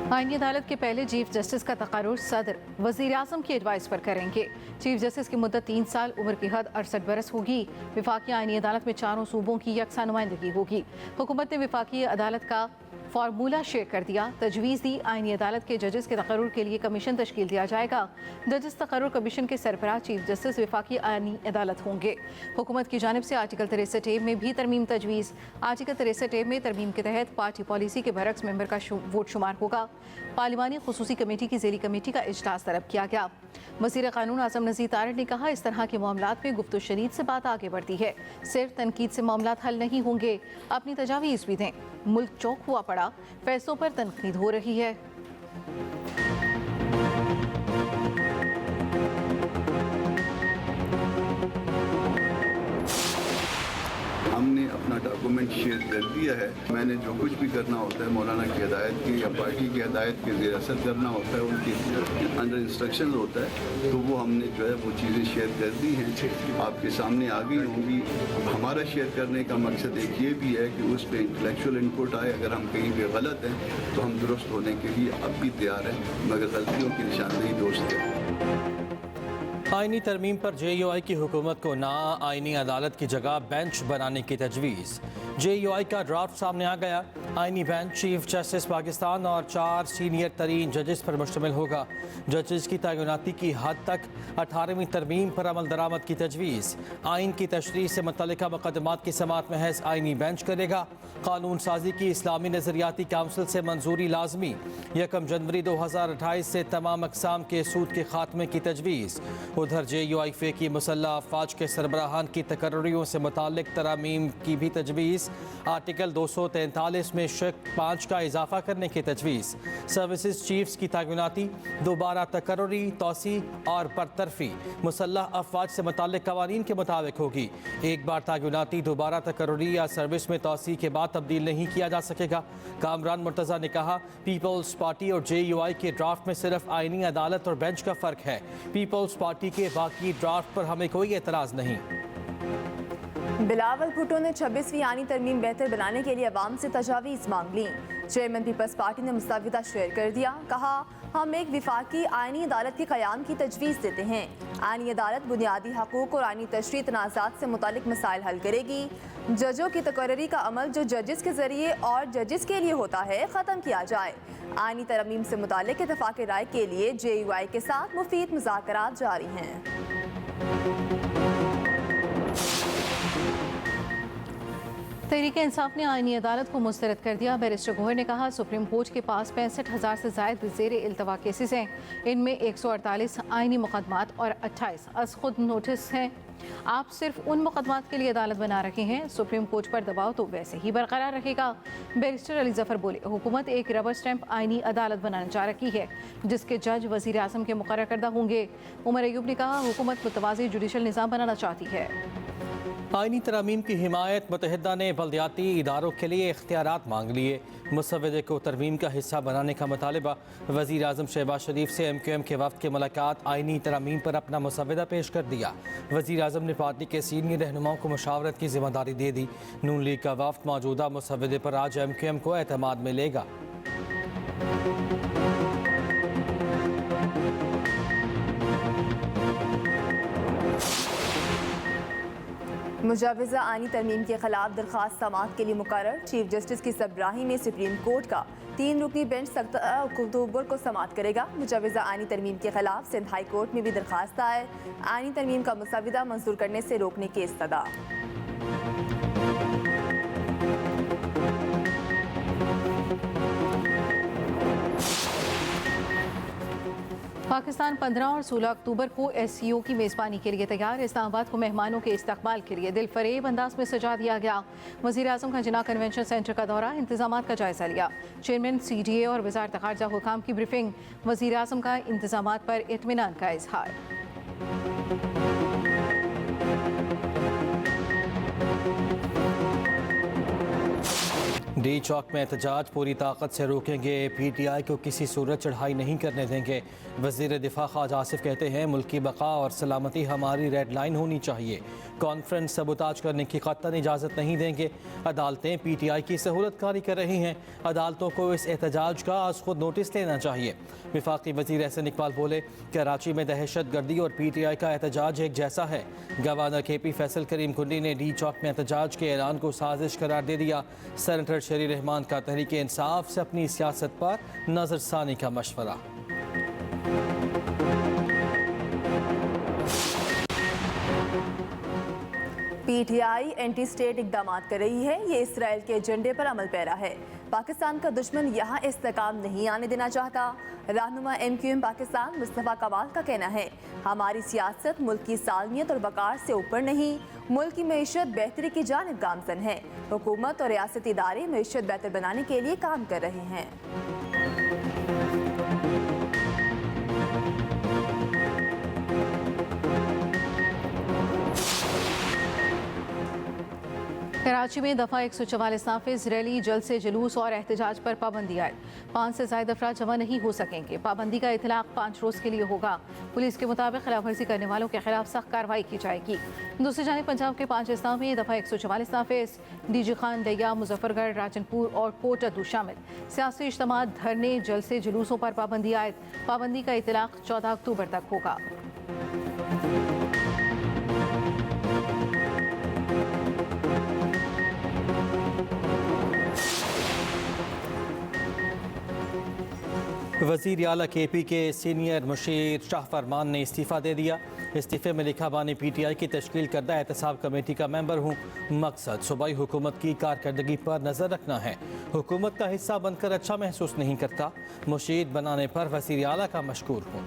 आईनी अदालत के पहले चीफ जस्टिस का तकर्रुर सदर वज़ीर आज़म की एडवाइस पर करेंगे। चीफ जस्टिस की मुद्दत 3 साल, उम्र की हद 68 बरस होगी। विफाकी आईनी अदालत में चारों सूबों की यकसा नुमाइंदगी होगी। हुकूमत ने विफाकी अदालत का फार्मूला शेयर कर दिया। तजवीज़ दी आईनी अदालत के जजेस के तकर्रुर के लिए कमीशन तश्कील दिया जाएगा। जजेस तकर्रुर कमीशन के सरबराह चीफ जस्टिस विफाकी आईनी अदालत होंगे। हुकूमत की जानिब से आर्टिकल 63 में भी तरमीम तजवीज़। आर्टिकल 63 में तरमीम के तहत पार्टी पॉलिसी के बरक्स मेंबर का वोट शुमार होगा। पार्लिमानी खुसूसी कमेटी की ज़ेली कमेटी का इजलास तलब किया गया। वज़ीर क़ानून आज़म नज़ीर तारड़ ने कहा, इस तरह के मामलात में गुफ्त शनीद से बात आगे बढ़ती है। सिर्फ तनकीद से मामलात हल नहीं होंगे। अपनी तजावीज़ भी दें। मुल्क चौक हुआ पड़ा, फैसलों पर तनकीद हो रही है। हमने अपना डॉक्यूमेंट शेयर कर दिया है। मैंने जो कुछ भी करना होता है मौलाना की हिदायत की या पार्टी की हिदायत के ज़ेर असर करना होता है, उनकी अंडर इंस्ट्रक्शन होता है, तो वो हमने जो है वो चीज़ें शेयर कर दी हैं, आपके सामने आ गई होंगी। हमारा शेयर करने का मकसद एक ये भी है कि उस पर इंटेलेक्चुअल इनपुट आए। अगर हम कहीं पे गलत हैं तो हम दुरुस्त होने के लिए अब भी तैयार हैं, मगर गलतियों की निशानदेही दोस्त है। आईनी तरमीम पर JUI की हुकूमत को ना आईनी अदालत की जगह बेंच बनाने की तजवीज़। JUI का ड्राफ्ट सामने आ गया। आईनी बेंच चीफ जस्टिस पाकिस्तान और 4 सीनियर तरीन जजेस पर मुश्तमिल होगा। जजेस की तैनाती की हद तक 18वीं तरमीम पर अमल दरामद की तजवीज़। आइन की तशरीह से मुतल्लिका मुकदमात की समाअत महज आईनी बेंच करेगा। कानून साजी की इस्लामी नज़रियाती काउंसिल से मंजूरी लाजमी। 1 जनवरी 2028 से तमाम अकसाम के सूद के खात्मे की तजवीज़। उधर JUI फ़ेकी मुसल्लह अफ़वाज के सरबराहान की तकर्रियों से मुताल्लिक तरामीम की भी तजवीज़। आर्टिकल 243 में शक 5 का इजाफा करने की तजवीज़। सर्विसेज चीफ्स की तैनाती दोबारा तकर्री, तोसी और बरतरफी मुसल्लह अफ़वाज से मुताल्लिक कवानीन के मुताबिक होगी। एक बार तैनाती दोबारा तकर्री या सर्विस में तोसी के बाद तब्दील नहीं किया जा सकेगा। कामरान मुर्तज़ा ने कहा, पीपल्स पार्टी और JUI के ड्राफ्ट में सिर्फ आईनी अदालत और बेंच का फ़र्क है। पीपल्स पार्टी के बाकी ड्राफ्ट पर हमें कोई एतराज़ नहीं। बिलावल भुट्टो ने 26वीं आईनी तरमीम बेहतर बनाने के लिए अवाम से तजावीज़ मांग ली। चेयरमैन पीपल्स पार्टी ने मुस्तविदा शेयर कर दिया। कहा, हम एक विफाकी आईनी अदालत के क़याम की तजवीज़ देते हैं। आईनी अदालत बुनियादी हकूक़ और आईनी तशरीह तनाज़ात से मुतालिक मसाइल हल करेगी। जजों की तकर्री का अमल जो जजेस के ज़रिए और जजेस के लिए होता है, ख़त्म किया जाए। आईनी तरमीम से मुतालिक इत्तफ़ाक़ राय के लिए JUI के साथ मुफीद मुज़ाकरात जारी हैं। तहरीक इंसाफ ने आईनी अदालत को मुस्तरद कर दिया। बैरिस्टर गोहर ने कहा, सुप्रीम कोर्ट के पास 65,000 से ज़ायद ज़ेरे इल्तवा केसेस हैं। इनमें 148 आईनी मुकदमात और 28 अज़ खुद नोटिस हैं। आप सिर्फ उन मुकदमात के लिए अदालत बना रहे हैं। सुप्रीम कोर्ट पर दबाव तो वैसे ही बरकरार रहेगा। बैरिस्टर अली जफर बोले, हुकूमत एक रबर स्टैंप आईनी अदालत बनाने जा रही है, जिसके जज वज़ीर आज़म के मुकर्रर करदा होंगे। उमर अयूब ने कहा, हुकूमत मुतवाज़ी जुडिशल निज़ाम बनाना चाहती है। आईनी तरामीम की हिमायत मुत्तहिदा ने बल्दियाती इदारों के लिए इख्तियारात मांग लिए। मुसव्वदे को तरमीम का हिस्सा बनाने का मुतालबा। वज़ीर आज़म शहबाज शरीफ से MQM के वफ़द के मुलाकात। आईनी तरामीम पर अपना मुसव्वदा पेश कर दिया। वज़ीर आज़म ने पार्टी के सीनियर रहनुमाओं को मुशावरत की जिम्मेदारी दे दी। नून लीग का वफ़द मौजूदा मुसव्वदे पर आज MQM को एतमाद में लेगा। मुजाविज़ा आईनी तरमीम के खिलाफ दरख्वास्त समाअत के लिए मुकर्रर। चीफ जस्टिस की सरबराही में सुप्रीम कोर्ट का 3 रुकनी बेंच 7 अक्टूबर को समाअत करेगा। मुजाविज़ा आईनी तरमीम के खिलाफ सिंध हाई कोर्ट में भी दरख्वास्त आए। आईनी तरमीम का मुसव्वदा मंजूर करने से रोकने की इस्तदा। पाकिस्तान 15 और 16 अक्टूबर को SCO की मेज़बानी के लिए तैयार। इस्लामाबाद को मेहमानों के इस्तकबाल के लिए दिलफरेब अंदाज में सजा दिया गया। वज़ीर आज़म का जिन्ना कन्वेंशन सेंटर का दौरा, इंतजामात का जायजा लिया। चेयरमैन CDA और वज़ारत ख़ारजा हुकाम की ब्रीफिंग। वज़ीर आज़म का इंतजामात पर इत्मीनान का इजहार। डी चौक में एहतजाज पूरी ताकत से रोकेंगे, PTI को किसी सूरत चढ़ाई नहीं करने देंगे। वज़ीर दिफा ख्वाजा आसिफ कहते हैं मुल्क की बका और सलामती हमारी रेड लाइन होनी चाहिए। कॉन्फ्रेंस सबूताज करने की कतई इजाज़त नहीं देंगे। अदालतें PTI की सहूलत कारी कर रही हैं। अदालतों को इस एहतजाज का आज खुद नोटिस लेना चाहिए। वफाकी वज़ीर एहसन इकबाल बोले कराची में दहशत गर्दी और PTI का एहतजाज एक जैसा है। गवर्नर KP फैसल करीम कुंडी ने डी चौक में एहतजाज के ऐलान को साजिश करार दे दिया। सेनेटर शरी रहमान का तहरीक इंसाफ से अपनी सियासत पर नजरसानी का मशवरा। PTI एंटी स्टेट इकदाम कर रही है। ये इसराइल के एजेंडे पर अमल पैरा है। पाकिस्तान का दुश्मन यहाँ इस्तेकाम नहीं आने देना चाहता। रहनुमा MQM पाकिस्तान मुस्तफ़ा कमाल का कहना है हमारी सियासत मुल्क की सालमियत और वक़ार से ऊपर नहीं, मुल्क की मईशत बेहतरी की जानिब गामजन है। हुकूमत और रियासती इदारे मईशत बेहतर बनाने के लिए काम कर रहे हैं। कराची में दफ़ा 144 नाफिज रैली, जलसे, जुलूस और एहतजाज पर पाबंदी आए। 5 से ज़ायद अफराद जमा नहीं हो सकेंगे। पाबंदी का इतलाक़ 5 रोज़ के लिए होगा। पुलिस के मुताबिक खिलाफ वर्जी करने वालों के खिलाफ सख्त कार्रवाई की जाएगी। दूसरी जानिब पंजाब के 5 अजला में दफ़ा 144 नाफिज, DG खान, दैया, मुजफ्फरगढ़, राजनपुर और कोट अद्दू शामिल। सियासी इज्तिमा, धरने, जलसे, जुलूसों पर पाबंदी आए। पाबंदी का इतलाक़ 14 अक्टूबर तक होगा। वज़ीर आला KP के सीनियर मुशीर शाह फरमान ने इस्तीफ़ा दे दिया। इस्तीफ़े में लिखा मैंने PTI की तश्कील करदा एहतसाब कमेटी का मेंबर हूँ। मकसद सूबाई हुकूमत की कारकर्दगी पर नज़र रखना है। हुकूमत का हिस्सा बनकर अच्छा महसूस नहीं करता। मुशीर बनाने पर वज़ीर आला का मशकूर हूँ।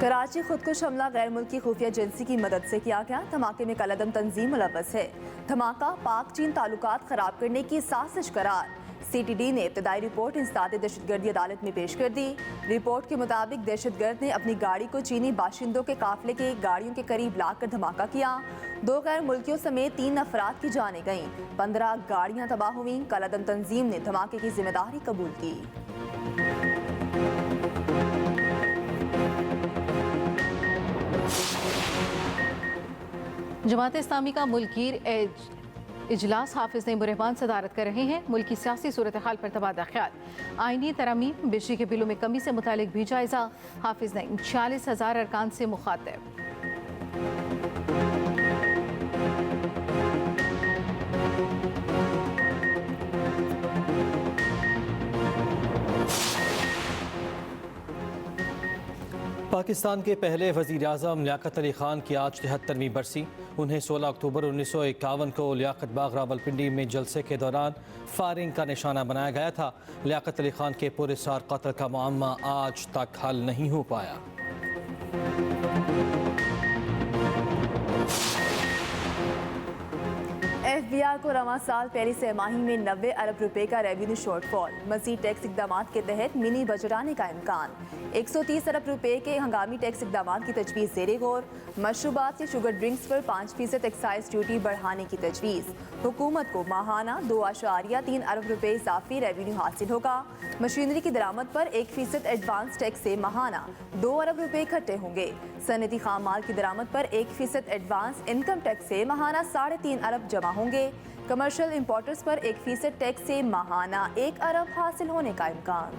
कराची खुदकुश हमला गैर मुल्की खुफिया एजेंसी की मदद से किया गया। धमाके में कलअदम तंजीम मुलव्वस है। धमाका पाक चीन ताल्लुकात खराब करने की साजिश करार। CTD ने इब्तदाई रिपोर्ट इंसदाद दहशतगर्दी अदालत में पेश कर दी। रिपोर्ट के मुताबिक दहशतगर्द ने अपनी गाड़ी को चीनी बाशिंदों के काफिले की गाड़ियों के करीब लाकर धमाका किया। 2 गैर मुल्कियों समेत 3 अफराद की जानें गईं। 15 गाड़ियां तबाह हुईं। कलअदम तंजीम ने धमाके की जिम्मेदारी कबूल की। जमात इस्लामी का मुल्कीर इजलास हाफिज नईमुर रहमान सदारत कर रहे हैं। मुल्क की सियासी सूरत हाल पर तबादला ख्याल, आईनी तरमीम, बिजली के बिलों में कमी से मुतालिक भी जायजा। हाफिज नईम 46,000 अरकान से मुखातिब। पाकिस्तान के पहले वज़ीर आज़म लियाकत अली ख़ान की आज 73वीं बरसी। उन्हें 16 अक्टूबर 1951 को लियाकत बाग रावलपिंडी में जलसे के दौरान फायरिंग का निशाना बनाया गया था। लियाकत अली ख़ान के पुरस्कार कत्ल का मामला आज तक हल नहीं हो पाया। FBI को रवां साल पहली तिमाही में 90 अरब रुपए का रेवेन्यू शॉर्टफॉल। मज़ीद टैक्स इकदाम के तहत मिनी बजट आने का इम्कान। 130 अरब रुपए के हंगामी टैक्स इकदाम की तजवीज़ ज़ेरे गौर। मशरूबात या शुगर ड्रिंक्स पर 5% एक्साइज ड्यूटी बढ़ाने की तजवीज़। हुकूमत को माहाना 2.3 अरब रुपए इजाफी रेवेन्यू हासिल होगा। मशीनरी की दरामद पर 1% एडवांस टैक्स से माहाना 2 अरब रुपए इकट्ठे होंगे। सनती खाम माल की दरामद पर 1% एडवांस इनकम टैक्स से माहाना 3.5 अरब जमा होंगे। कमर्शियल इंपोर्टर्स पर 1% टैक्स से माहाना 1 अरब हासिल होने का इम्कान।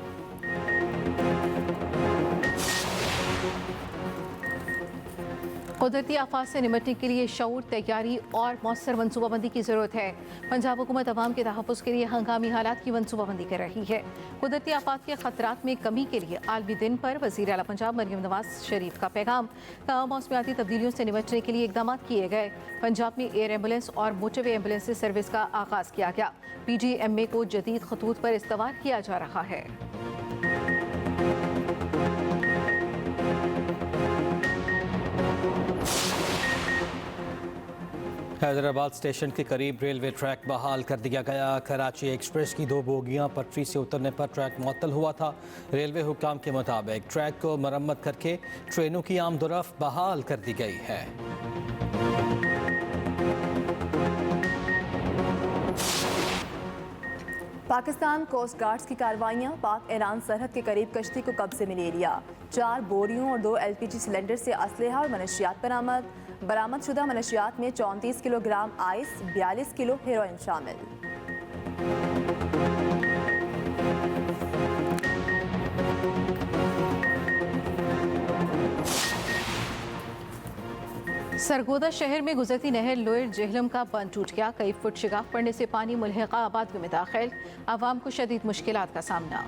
कुदरती आफात से निपटने के लिए शऊर, तैयारी और मौसर मनसूबाबंदी की ज़रूरत है। पंजाब हुकूमत अवाम के तहफ़्फ़ुज़ के लिए हंगामी हालात की मनसूबाबंदी कर रही है। कुदरती आफात के खतरात में कमी के लिए आलमी दिन पर वज़ीर आला पंजाब मरियम नवाज शरीफ का पैगाम। मौसमियाती तब्दीलियों से निपटने के लिए इक़दाम किए गए। पंजाब में एयर एम्बुलेंस और मोटरवे एम्बुलेंस सर्विस का आगाज़ किया गया। PGMA को जदीद खतूत पर इस्तवार किया जा रहा है। हैदराबाद स्टेशन के करीब रेलवे ट्रैक बहाल कर दिया गया। कराची एक्सप्रेस की 2 बोगियां पटरी से उतरने पर ट्रैक मुअत्तल हुआ था। रेलवे हुक्काम के मुताबिक ट्रैक को मरम्मत करके ट्रेनों की आमदोरफ्त बहाल कर दी गई है। पाकिस्तान कोस्ट गार्ड्स की कार्रवाइयां, पाक ईरान सरहद के करीब कश्ती को कब्जे में ले लिया। 4 बोरियों और 2 LPG सिलेंडर से असलहा और मनशियात बरामद शुदा मनशियात में 34 किलोग्राम आइस, 42 किलो हेरोइन शामिल। सरगोदा शहर में गुजरती नहर लोयर जेहलम का बंद टूट गया। कई फुट शिगाफ पड़ने से पानी मुल्हिका आबादियों में दाखिल, आवाम को शदीद मुश्किलात का सामना।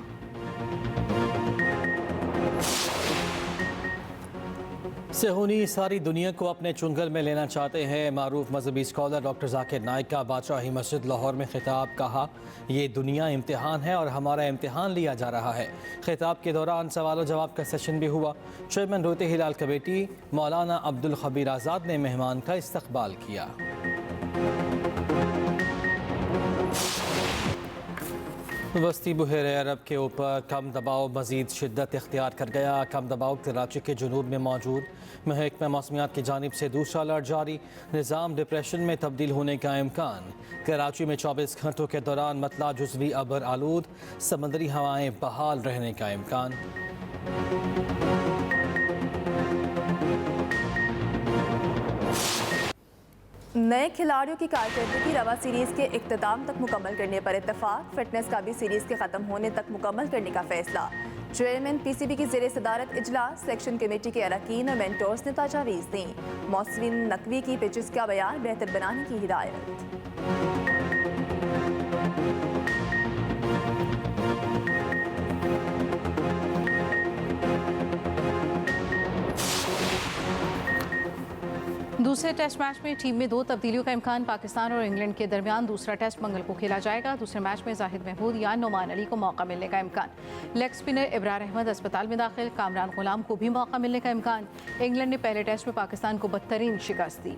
सेहूनी सारी दुनिया को अपने चुंगल में लेना चाहते हैं। मारूफ मजहबी स्कॉलर डॉक्टर जाकिर नाइक का बादशाही मस्जिद लाहौर में खिताब। कहा, ये दुनिया इम्तिहान है और हमारा इम्तिहान लिया जा रहा है। खिताब के दौरान सवाल और जवाब का सेशन भी हुआ। चेयरमैन रोते हिलाल कमेटी मौलाना अब्दुल खबीर आज़ाद ने मेहमान का इस्तकबाल किया। वस्ती बहर अरब के ऊपर कम दबाव मजीद शिद्दत इख्तियार कर गया। कम दबाव कराची के जुनूब में मौजूद। महकमा मौसमियात की जानिब से दूसरा अलर्ट जारी। निज़ाम डिप्रेशन में तब्दील होने का इम्कान। कराची में 24 घंटों के दौरान मतला जुज़वी अबर आलूद, समंदरी हवाएं बहाल रहने का इम्कान। नए खिलाड़ियों की कारकर्दगी रवा सीरीज के इख्तिताम तक मुकम्मल करने पर इत्तफाक। फिटनेस का भी सीरीज के ख़त्म होने तक मुकम्मल करने का फैसला। चेयरमैन PCB की ज़ेर सदारत इजलास। सेक्शन कमेटी के अरकान और मेंटोर्स ने तजावीज़ दी। मौसरीन नकवी की पिचेस का बयान बेहतर बनाने की हिदायत। दूसरे टेस्ट मैच में टीम में 2 तब्दीलियों का इम्कान। पाकिस्तान और इंग्लैंड के दरमियान दूसरा टेस्ट मंगल को खेला जाएगा। दूसरे मैच में जाहिद महमूद या नोमान अली को मौका मिलने का इम्कान। लेग स्पिनर इब्रार अहमद अस्पताल में दाखिल। कामरान गुलाम को भी मौका मिलने का इम्कान। इंग्लैंड ने पहले टेस्ट में पाकिस्तान को बदतरीन शिकस्त दी।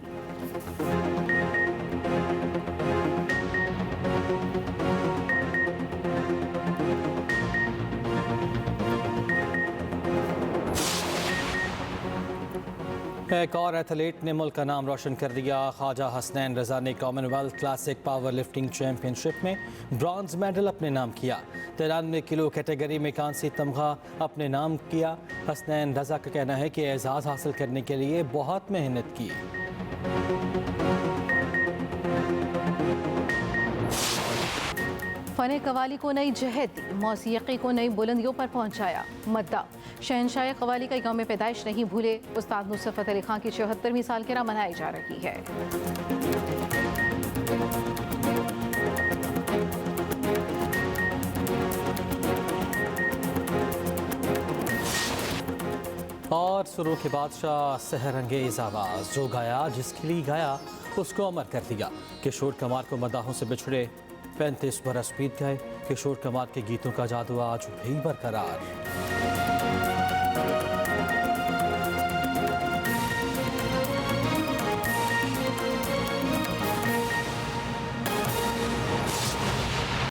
एक और एथलीट ने मुल्क का नाम रोशन कर दिया। ख्वाजा हसनैन रजा ने Commonwealth classic power lifting championship में ब्रॉन्ज मेडल अपने नाम किया। 93 किलो कैटेगरी में कांसी तमगा अपने नाम किया। हसनैन रजा का कहना है कि एजाज़ हासिल करने के लिए बहुत मेहनत की। फ़न कवाली को नई जहत दी, मौसीक़ी को नई बुलंदियों पर पहुंचाया। मद्दा शहनशाह कवाली का यौम पैदाइश नहीं भूले। उस्ताद नुसरत अली खां की 74वीं सालगिरह मनाई जा रही है। और सुरों के बादशाह सहरंगेज़ आवाज़, जो गाया जिसके लिए गाया उसको अमर कर दिया। किशोर कुमार को मदाहों से बिछड़े 35 बरस बीत गए। किशोर कुमार के गीतों का जादू आज भी बरकरार।